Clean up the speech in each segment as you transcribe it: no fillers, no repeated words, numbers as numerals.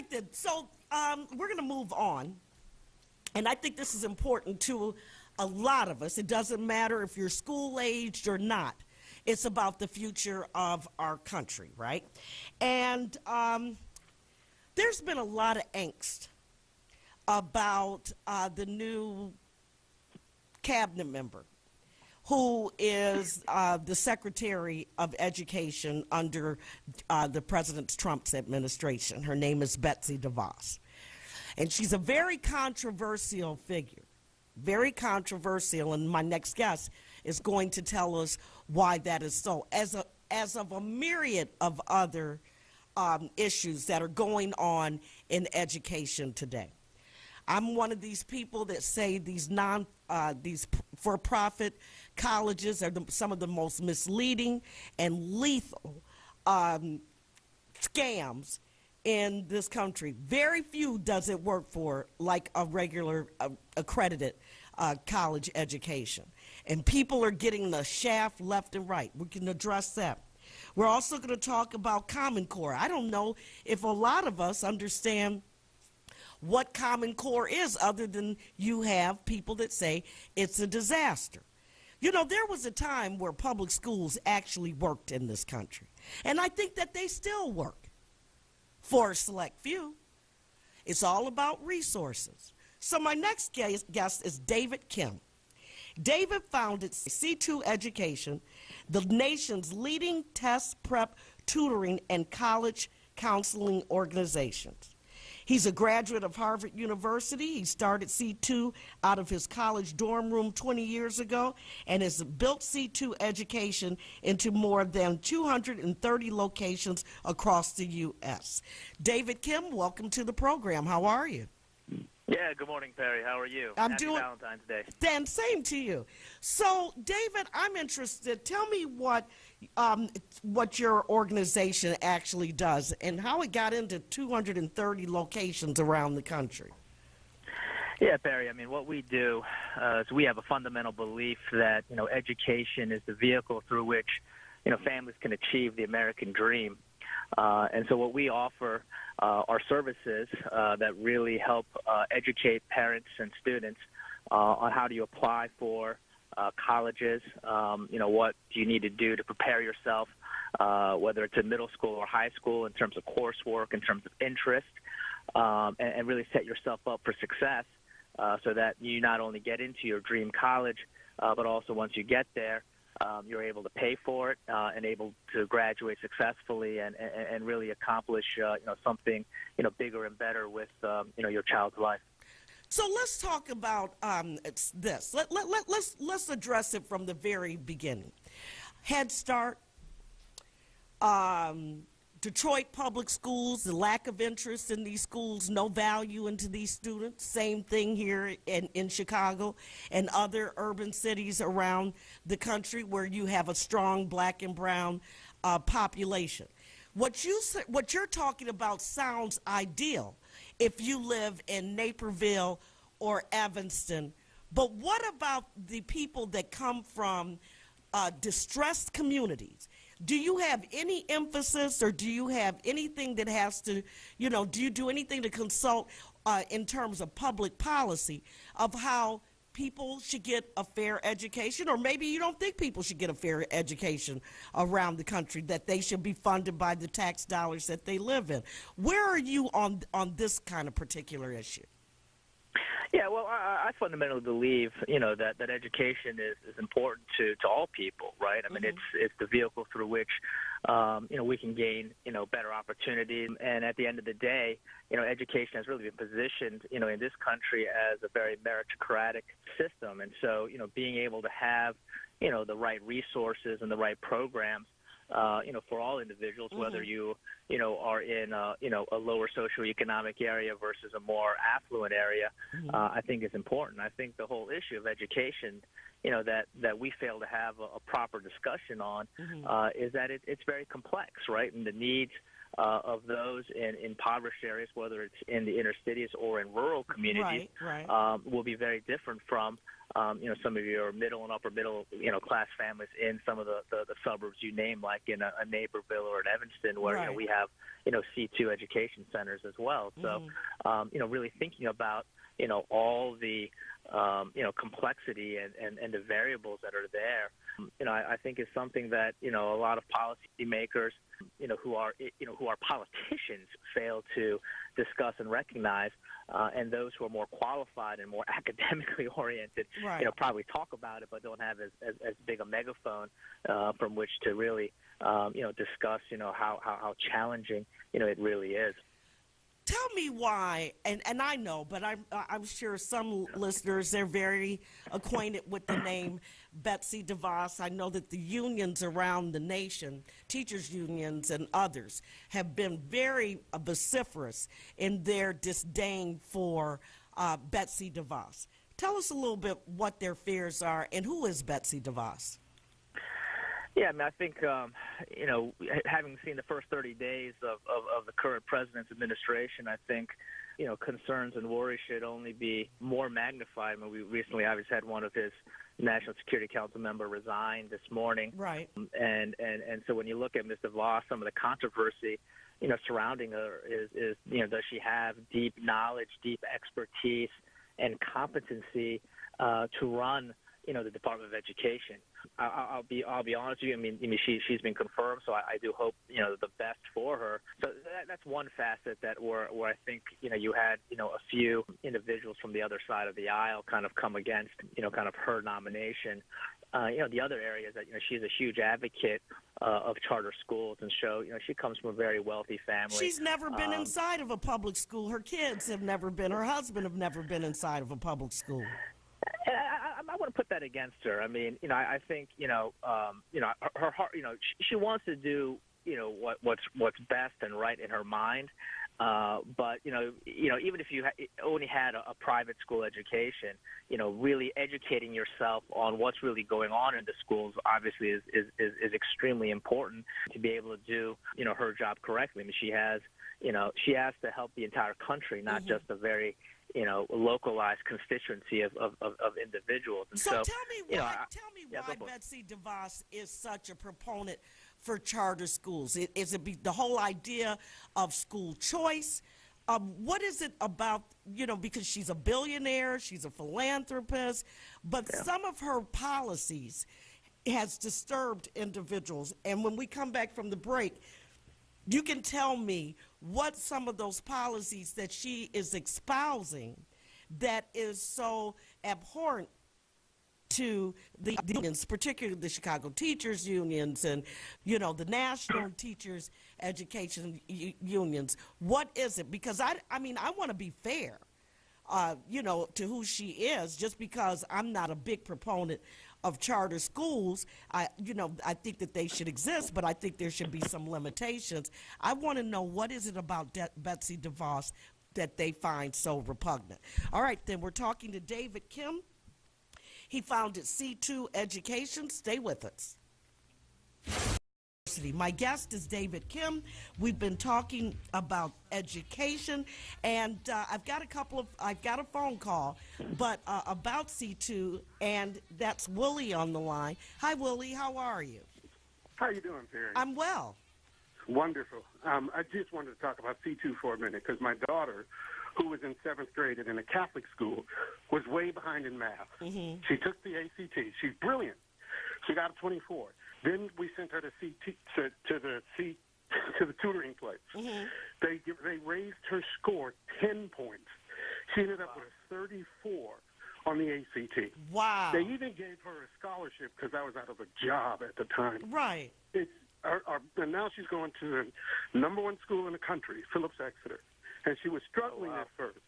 right then. So we're going to move on. And I think this is important to a lot of us. It doesn't matter if you're school-aged or not. It's about the future of our country, right? And there's been a lot of angst about the new cabinet member who is the Secretary of Education under the President Trump's administration. Her name is Betsy DeVos. And she's a very controversial figure, very controversial, and my next guest is going to tell us why that is so, as of a myriad of other issues that are going on in education today. I'm one of these people that say these for-profit colleges are some of the most misleading and lethal scams in this country. Very few does it work for like a regular accredited college education. And people are getting the shaft left and right. We can address that. We're also going to talk about Common Core. I don't know if a lot of us understand what Common Core is, other than you have people that say it's a disaster. You know, there was a time where public schools actually worked in this country. And I think that they still work for a select few. It's all about resources. So my next guest is David Kim. David founded C2 Education, the nation's leading test prep, tutoring, and college counseling organizations. He's a graduate of Harvard University. He started C2 out of his college dorm room 20 years ago and has built C2 Education into more than 230 locations across the U.S. David Kim, welcome to the program. How are you? Yeah, good morning, Perry. How are you? Happy Valentine's Day. Dan, same to you. So, David, I'm interested. Tell me what your organization actually does and how it got into 230 locations around the country. Yeah, Perry. I mean, what we do is we have a fundamental belief that, education is the vehicle through which, families can achieve the American dream. And so what we offer are services that really help educate parents and students on how do you apply for colleges, what do you need to do to prepare yourself, whether it's in middle school or high school in terms of coursework, in terms of interest, and really set yourself up for success so that you not only get into your dream college, but also once you get there, you're able to pay for it and able to graduate successfully and really accomplish something bigger and better with your child's life. So let's talk about this. Let's address it from the very beginning. Head Start, Detroit Public Schools, the lack of interest in these schools, no value into these students. Same thing here in Chicago and other urban cities around the country where you have a strong black and brown population. What you're talking about sounds ideal if you live in Naperville or Evanston, but what about the people that come from distressed communities? Do you have any emphasis or do you have anything that has to, do you do anything to consult in terms of public policy of how people should get a fair education? Or maybe you don't think people should get a fair education around the country, that they should be funded by the tax dollars that they live in. Where are you on this kind of particular issue? Yeah, well, I fundamentally believe, that education is important to all people, right? I mean, it's the vehicle through which, we can gain, better opportunities. And at the end of the day, education has really been positioned, in this country as a very meritocratic system. And so, being able to have, the right resources and the right programs, for all individuals, whether you are in a lower socioeconomic area versus a more affluent area, I think is important. I think the whole issue of education, that we fail to have a proper discussion on, is that it's very complex, right? And the needs of those in impoverished areas, whether it's in the inner cities or in rural communities, will be very different from some of your middle and upper middle, class families in some of the suburbs you name, like in a Naperville or an Evanston, where Right. we have C2 education centers as well. So really thinking about all the complexity and the variables that are there, I think is something that a lot of policymakers, who are politicians, fail to discuss and recognize, and those who are more qualified and more academically oriented, Right. Probably talk about it, but don't have as big a megaphone from which to really discuss how challenging it really is. Tell me why, and I know, but I'm sure some listeners, they're very acquainted with the name Betsy DeVos. I know that the unions around the nation, teachers unions and others, have been very vociferous in their disdain for Betsy DeVos. Tell us a little bit what their fears are, and who is Betsy DeVos? Yeah, I mean, I think, having seen the first 30 days of the current president's administration, I think, concerns and worries should only be more magnified. I mean, we recently obviously had one of his National Security Council member resign this morning. Right. And so when you look at Ms. DeVos, some of the controversy, surrounding her is does she have deep knowledge, deep expertise, and competency to run the Department of Education? I'll be honest with you. I mean, she's been confirmed, so I do hope the best for her. So that's one facet that where I think you had a few individuals from the other side of the aisle kind of come against kind of her nomination. The other area is that she's a huge advocate of charter schools, and so she comes from a very wealthy family. She's never been inside of a public school. Her kids have never been. Her husband have never been inside of a public school. I want to put that against her. I mean, I think, her heart, she wants to do, what's best and right in her mind. But even if you only had a private school education, really educating yourself on what's really going on in the schools obviously is extremely important to be able to do, her job correctly. I mean, she has to help the entire country, not just a very localized constituency of individuals. And so tell me why yeah, Betsy DeVos is such a proponent for charter schools. Is it the whole idea of school choice? What is it about, because she's a billionaire, she's a philanthropist, but some of her policies has disturbed individuals. And when we come back from the break, you can tell me what some of those policies that she is espousing that is so abhorrent to the unions, particularly the Chicago Teachers Unions and, the National Teachers Education Unions. What is it? Because, I want to be fair, to who she is, just because I'm not a big proponent of charter schools. I think that they should exist, but I think there should be some limitations. I want to know, what is it about Betsy DeVos that they find so repugnant? All right, then we're talking to David Kim. He founded C2 Education. Stay with us. My guest is David Kim. We've been talking about education, and I've got a phone call, but about C2, and that's Willie on the line. Hi, Willie. How are you? How you doing, Perry? I'm well. Wonderful. I just wanted to talk about C2 for a minute because my daughter, who was in 7th grade and in a Catholic school, was way behind in math. Mm-hmm. She took the ACT. She's brilliant. She got a 24. Then we sent her to the tutoring place. Mm-hmm. They raised her score 10 points. She ended up with a 34 on the ACT. Wow. They even gave her a scholarship because I was out of a job at the time. Right. And now she's going to the #1 school in the country, Phillips Exeter. And she was struggling at first.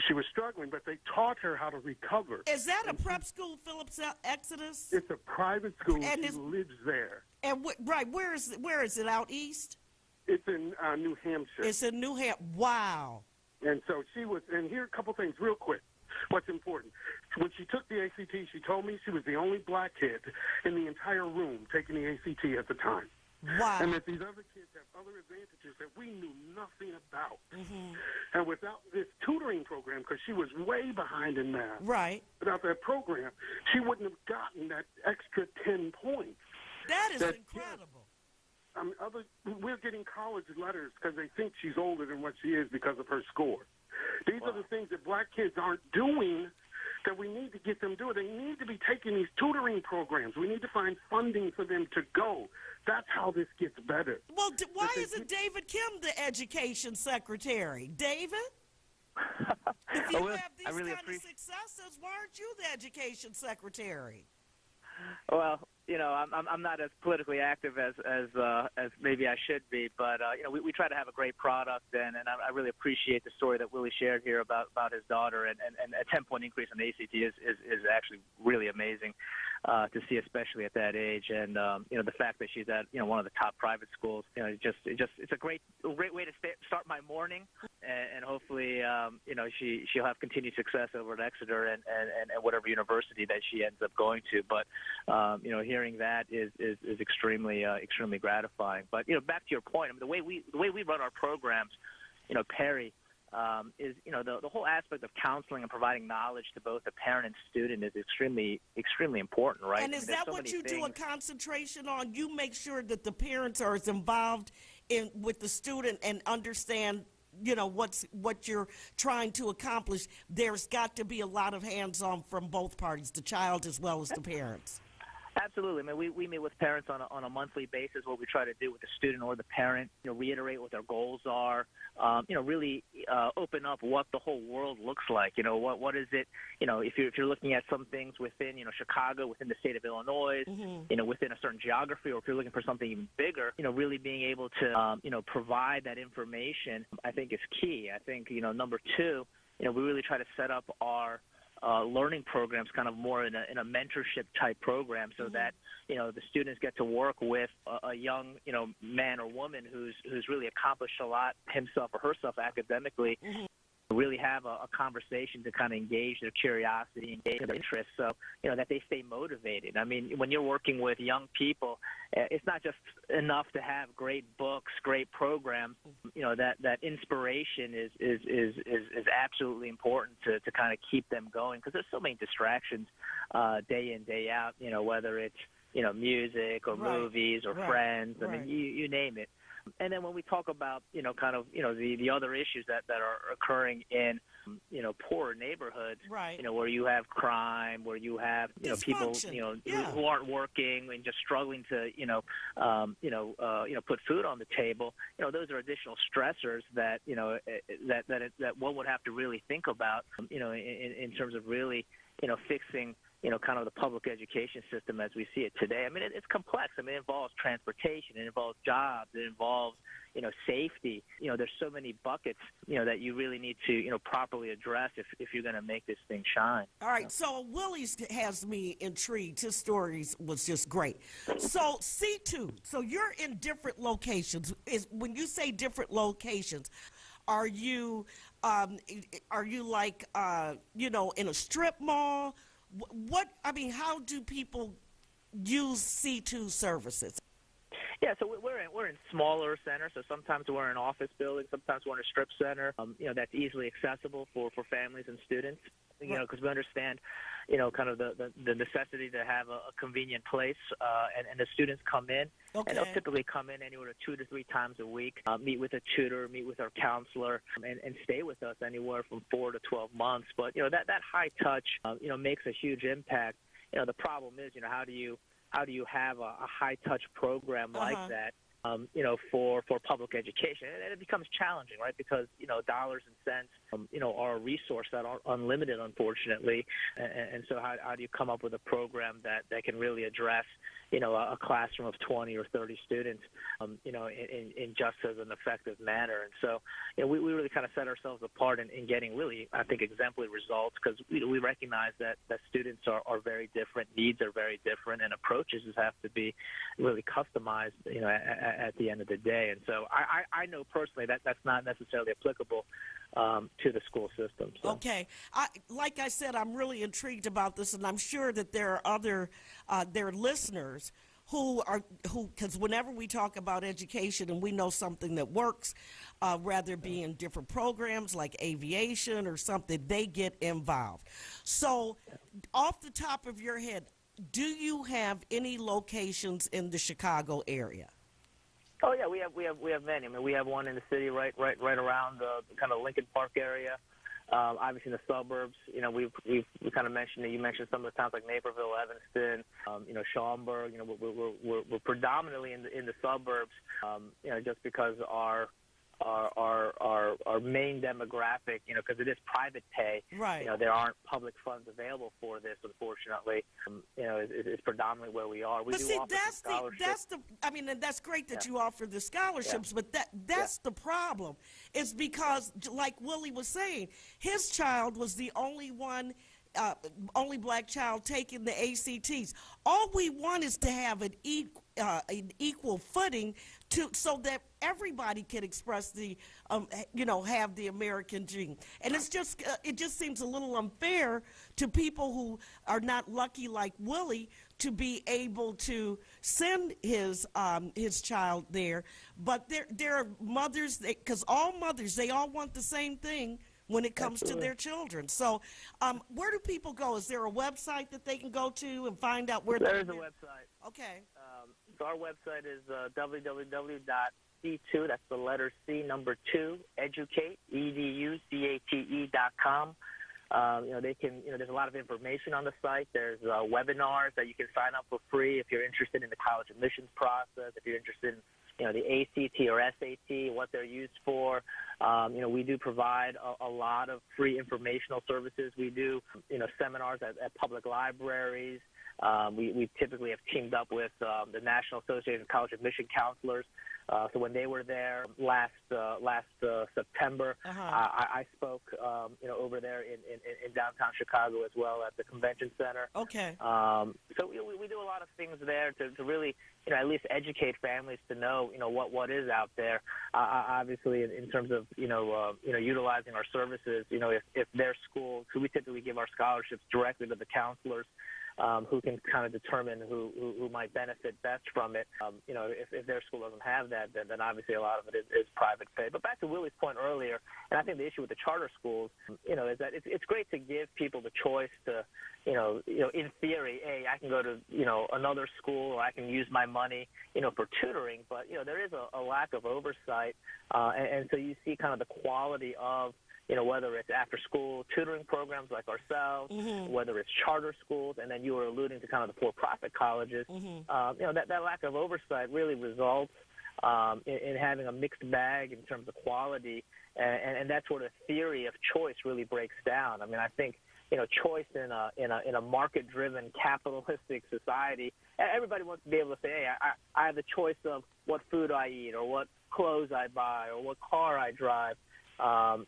She was struggling, but they taught her how to recover. Is that a prep school, Phillips Exodus? It's a private school. And she lives there. And where is it? Out east? It's in New Hampshire. It's in New Hampshire. Wow. And so she was. And here are a couple things, real quick. What's important? When she took the ACT, she told me she was the only black kid in the entire room taking the ACT at the time. Wow. And that these other kids have other advantages that we knew nothing about. And without this tutoring program, because she was way behind in math, Right. without that program, she wouldn't have gotten that extra 10 points. That is incredible. We're getting college letters because they think she's older than what she is because of her score. These are the things that black kids aren't doing that we need to get them doing. They need to be taking these tutoring programs. We need to find funding for them to go. That's how this gets better. Well, why isn't David Kim the education secretary? David? If you have these kind of successes, why aren't you the education secretary? Well, I'm not as politically active as maybe I should be, but we try to have a great product, and I really appreciate the story that Willie shared here about his daughter, and a 10-point increase on the ACT is actually really amazing to see, especially at that age, and the fact that she's at one of the top private schools, it's a great way to start my morning, and hopefully she'll have continued success over at Exeter and whatever university that she ends up going to, but hearing that is extremely gratifying. But back to your point, I mean, the way we run our programs, Perry, is the whole aspect of counseling and providing knowledge to both the parent and student is extremely important, right? And is that what you do a concentration on? You make sure that the parents are as involved with the student and understand what you're trying to accomplish. There's got to be a lot of hands-on from both parties, the child as well as the parents. Absolutely. I mean, we meet with parents on a monthly basis. What we try to do with the student or the parent, reiterate what their goals are, really open up what the whole world looks like. What is it? If you're looking at some things within Chicago, within the state of Illinois, within a certain geography, or if you're looking for something even bigger, really being able to provide that information, I think is key. I think number two, we really try to set up our learning programs kind of more in a mentorship type program, so that the students get to work with a young man or woman who's really accomplished a lot himself or herself academically. Really have a conversation to kind of engage their curiosity, engage their interest, so that they stay motivated. I mean, when you're working with young people, it's not just enough to have great books, great programs. That inspiration is absolutely important to kind of keep them going, because there's so many distractions day in, day out. Whether it's music or movies or friends. I mean, you name it. And then when we talk about, kind of, the other issues that are occurring in, poorer neighborhoods, where you have crime, where you have, people, who aren't working and just struggling to, put food on the table, those are additional stressors that, that one would have to really think about, in terms of really, fixing, kind of the public education system as we see it today. I mean, it's complex. I mean, it involves transportation, it involves jobs, it involves, safety. There's so many buckets, that you really need to, properly address if you're going to make this thing shine. All right, so Willie's has me intrigued. His stories was just great. So C2, so you're in different locations. When you say different locations, are you like, in a strip mall? How do people use C2 services? Yeah, so we're in smaller centers. So sometimes we're in an office building, sometimes we're in a strip center. That's easily accessible for families and students. Because we understand, kind of the necessity to have a convenient place, and the students come in, and they'll typically come in anywhere to 2 to 3 times a week, meet with a tutor, meet with our counselor, and stay with us anywhere from 4 to 12 months. But that high touch, makes a huge impact. The problem is, how do you have a high touch program like that? For public education, and it becomes challenging, right? Because dollars and cents, are a resource that aren't unlimited, unfortunately. And so, how do you come up with a program that can really address, a classroom of 20 or 30 students, in just as an effective manner? And so, we really kind of set ourselves apart in getting really, I think, exemplary results, because we recognize that students are very different, needs are very different, and approaches have to be really customized, at the end of the day. And so I know personally that's not necessarily applicable to the school system. So. Okay. Like I said, I'm really intrigued about this, and I'm sure that there are other their listeners because whenever we talk about education and we know something that works, rather be in different programs like aviation or something, they get involved. So off the top of your head, do you have any locations in the Chicago area? Oh yeah, we have many. I mean, we have one in the city, right around the kind of Lincoln Park area. Obviously, in the suburbs, you know, we kind of mentioned it. You mentioned some of the towns like Naperville, Evanston, you know, Schaumburg. You know, we're predominantly in the suburbs. You know, just because our main demographic, you know, because it is private pay, right. You know, there aren't public funds available for this, unfortunately. You know, it's predominantly where we are. We but do see, offer that's the. I mean, and that's great that you offer the scholarships, but that's the problem. It's because, like Willie was saying, his child was the only one. Only black child taking the ACTs. All we want is to have an equal footing so that everybody can express the, you know, have the American dream. And it's just, it just seems a little unfair to people who are not lucky like Willie to be able to send his child there. But there are mothers, because all mothers, they all want the same thing when it comes to their children. So where do people go? Is there a website that they can go to and find out where there is a website. Okay. So our website is www.c2, that's the letter C, number 2, educate, educate.com. You know, they can, you know, there's a lot of information on the site. There's webinars that you can sign up for free if you're interested in the college admissions process, if you're interested in, you know, the ACT or SAT, what they're used for. You know, we do provide a lot of free informational services. We do, you know, seminars at public libraries. We typically have teamed up with the National Association of College Admission Counselors. So when they were there last September, I spoke, you know, over there in downtown Chicago as well at the convention center. Okay. So we do a lot of things there to really, you know, at least educate families to know, you know, what is out there. Obviously, in terms of, you know, utilizing our services, you know, if their school, so we typically give our scholarships directly to the counselors. Who can kind of determine who might benefit best from it. You know, if their school doesn't have that, then obviously a lot of it is private pay. But back to Willie's point earlier, and I think the issue with the charter schools, you know, is that it's great to give people the choice to, you know, in theory, hey, I can go to, you know, another school, or I can use my money, you know, for tutoring. But, you know, there is a lack of oversight, and so you see kind of the quality of, you know, whether it's after-school tutoring programs like ourselves, whether it's charter schools, and then you were alluding to kind of the for-profit colleges, you know, that lack of oversight really results in having a mixed bag in terms of quality, and that's where the theory of choice really breaks down. I mean, I think, you know, choice in a market-driven capitalistic society, everybody wants to be able to say, hey, I have the choice of what food I eat, or what clothes I buy, or what car I drive.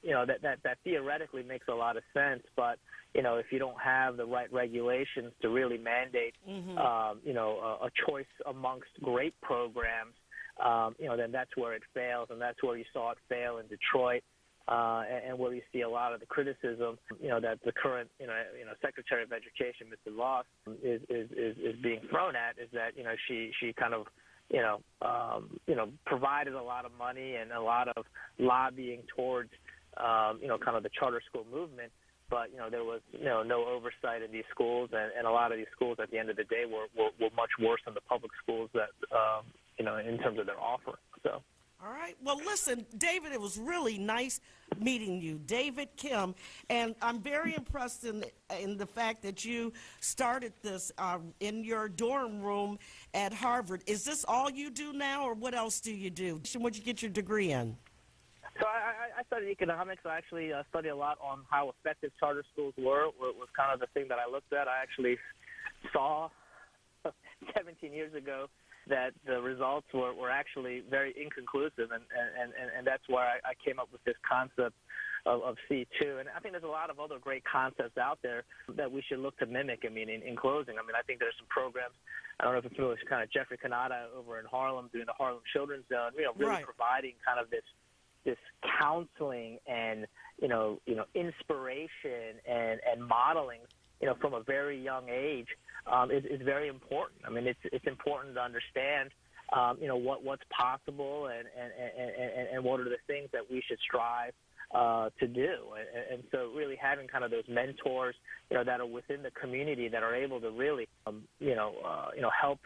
You know, that theoretically makes a lot of sense, but, you know, if you don't have the right regulations to really mandate, you know, a choice amongst great programs, you know, then that's where it fails, and that's where you saw it fail in Detroit, and where you see a lot of the criticism, you know, that the current, you know, Secretary of Education, Mr. Loss, is being thrown at, is that, you know, she kind of, you know, provided a lot of money and a lot of lobbying towards, you know, kind of the charter school movement. But, you know, there was, you know, no oversight in these schools, and a lot of these schools at the end of the day were much worse than the public schools that, you know, in terms of their offering. So. All right. Well, listen, David, it was really nice meeting you, David Kim, and I'm very impressed in the fact that you started this in your dorm room at Harvard. Is this all you do now, or what else do you do? What'd you get your degree in? So I studied economics. I actually studied a lot on how effective charter schools were. It was kind of the thing that I looked at. I actually saw 17 years ago that the results were actually very inconclusive, and that's why I came up with this concept of C2. And I think there's a lot of other great concepts out there that we should look to mimic. I mean, in closing, I mean, I think there's some programs, I don't know if it's familiar with kind of Jeffrey Kanata over in Harlem doing the Harlem Children's Zone, you know, really providing kind of this counseling and, you know, inspiration and modeling, you know, from a very young age, is very important. I mean, it's important to understand, what's possible and what are the things that we should strive to do. And so really having kind of those mentors, that are within the community that are able to really, help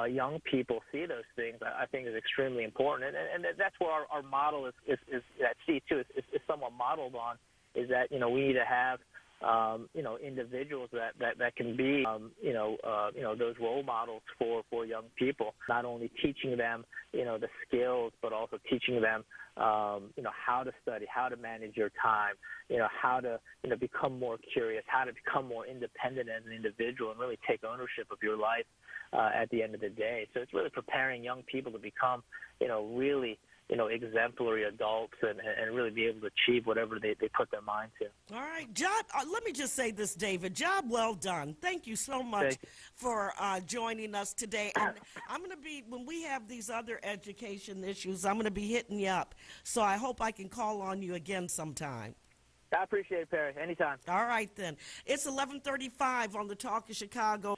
young people see those things, I think is extremely important. And that's where our model is that C2 is somewhat modeled on, is that, we need to have, individuals that can be, those role models for young people, not only teaching them, the skills, but also teaching them, how to study, how to manage your time, how to, become more curious, how to become more independent as an individual and really take ownership of your life at the end of the day. So it's really preparing young people to become, really, exemplary adults and really be able to achieve whatever they put their mind to. All right, job. Let me just say this, David. Job well done. Thank you so much for joining us today. And I'm going to be, when we have these other education issues, I'm going to be hitting you up. So I hope I can call on you again sometime. I appreciate it, Perry. Anytime. All right, then. It's 11:35 on the Talk of Chicago.